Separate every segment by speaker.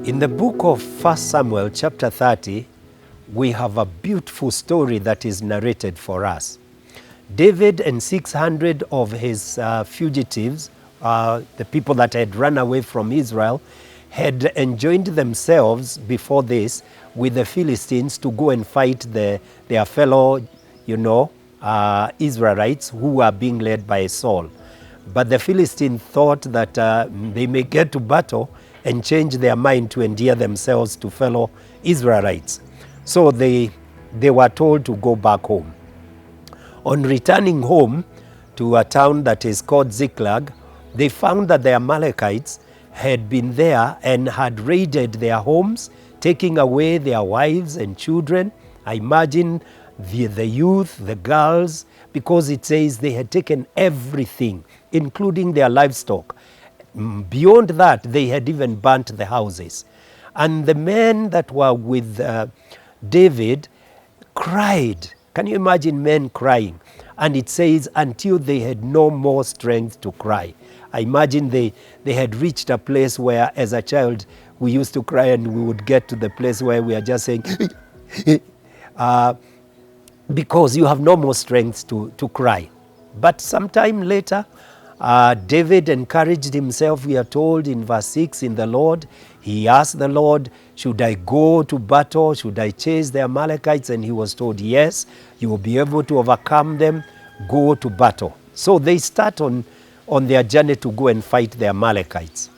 Speaker 1: In the book of 1 Samuel chapter 30, we have a beautiful story that is narrated for us. David and 600 of his fugitives, the people that had run away from Israel, had enjoined themselves before this with the Philistines to go and fight their fellow, Israelites who were being led by Saul. But the Philistines thought that they may get to battle and change their mind to endear themselves to fellow Israelites. So they were told to go back home. On returning home to a town that is called Ziklag, they found that the Amalekites had been there and had raided their homes, taking away their wives and children. I imagine the youth, the girls, because it says they had taken everything, including their livestock. Beyond that, they had even burnt the houses. And the men that were with David cried. Can you imagine men crying? And it says until they had no more strength to cry. I imagine they had reached a place where, as a child, we used to cry and we would get to the place where we are just saying, because you have no more strength to cry. But sometime later, David encouraged himself, we are told in verse 6, in the Lord. He asked the Lord, should I go to battle? Should I chase the Amalekites? And he was told, yes, you will be able to overcome them. Go to battle. So they start on their journey to go and fight the Amalekites.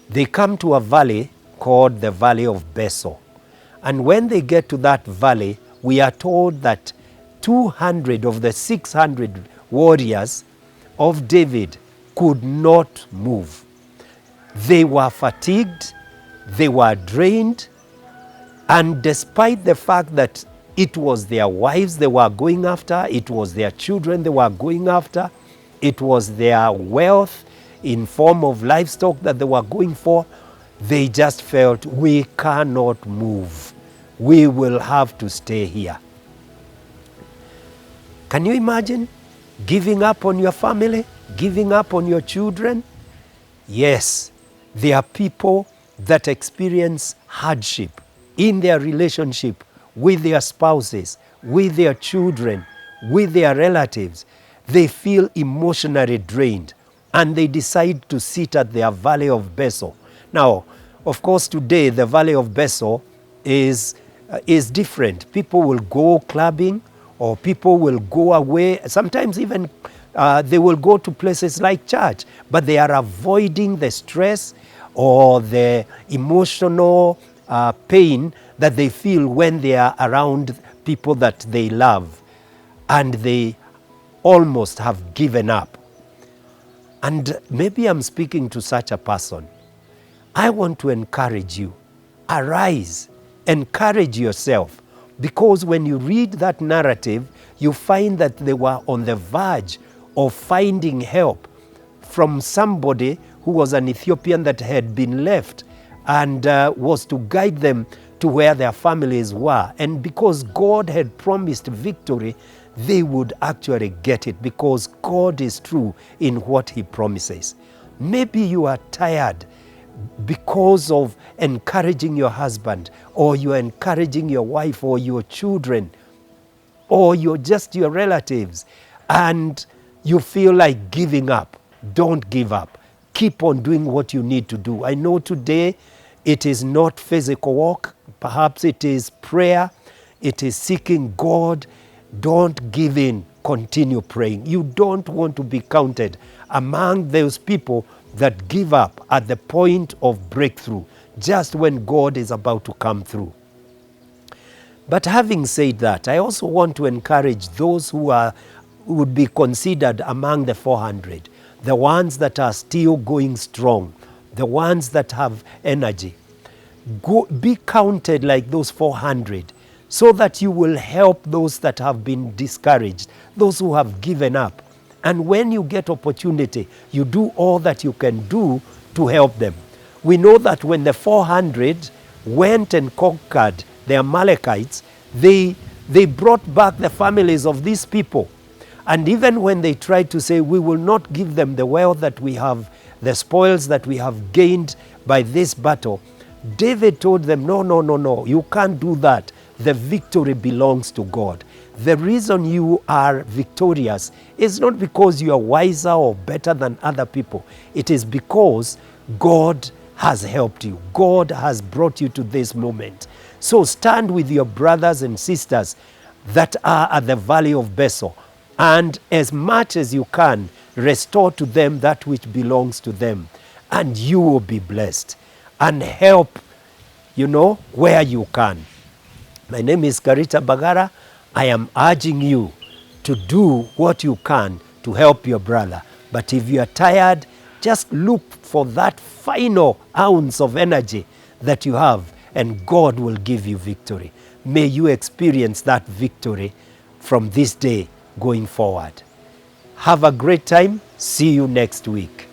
Speaker 1: They come to a valley called the Valley of Besor. And when they get to that valley, we are told that 200 of the 600 warriors of David could not move. They were fatigued, they were drained, and despite the fact that it was their wives they were going after, it was their children they were going after, it was their wealth in form of livestock that they were going for, they just felt, we cannot move. We will have to stay here. Can you imagine giving up on your family, giving up on your children? Yes, there are people that experience hardship in their relationship with their spouses, with their children, with their relatives. They feel emotionally drained and they decide to sit at their Valley of Besor. Now, of course, today the Valley of Besor is different. People will go clubbing, or people will go away. Sometimes even they will go to places like church, but they are avoiding the stress or the emotional pain that they feel when they are around people that they love, and they almost have given up. And maybe I'm speaking to such a person. I want to encourage you. Arise, encourage yourself. Because when you read that narrative, you find that they were on the verge of finding help from somebody who was an Ethiopian that had been left and was to guide them to where their families were. And because God had promised victory, they would actually get it, because God is true in what He promises. Maybe you are tired because of encouraging your husband, or you're encouraging your wife or your children, or you're just your relatives, and you feel like giving up. Don't give up. Keep on doing what you need to do. I know today it is not physical work. Perhaps it is prayer. It is seeking God. Don't give in. Continue praying. You don't want to be counted among those people that give up at the point of breakthrough, just when God is about to come through. But having said that, I also want to encourage those who would be considered among the 400, the ones that are still going strong, the ones that have energy. Be counted like those 400, so that you will help those that have been discouraged, those who have given up. And when you get opportunity, you do all that you can do to help them. We know that when the 400 went and conquered the Amalekites, they brought back the families of these people. And even when they tried to say, we will not give them the wealth that we have, the spoils that we have gained by this battle, David told them, no, no, no, no, you can't do that. The victory belongs to God. The reason you are victorious is not because you are wiser or better than other people. It is because God has helped you. God has brought you to this moment. So stand with your brothers and sisters that are at the valley of Besor, and as much as you can, restore to them that which belongs to them, and you will be blessed. And help, where you can. My name is Karita Mbagara. I am urging you to do what you can to help your brother. But if you are tired, just look for that final ounce of energy that you have, and God will give you victory. May you experience that victory from this day going forward. Have a great time. See you next week.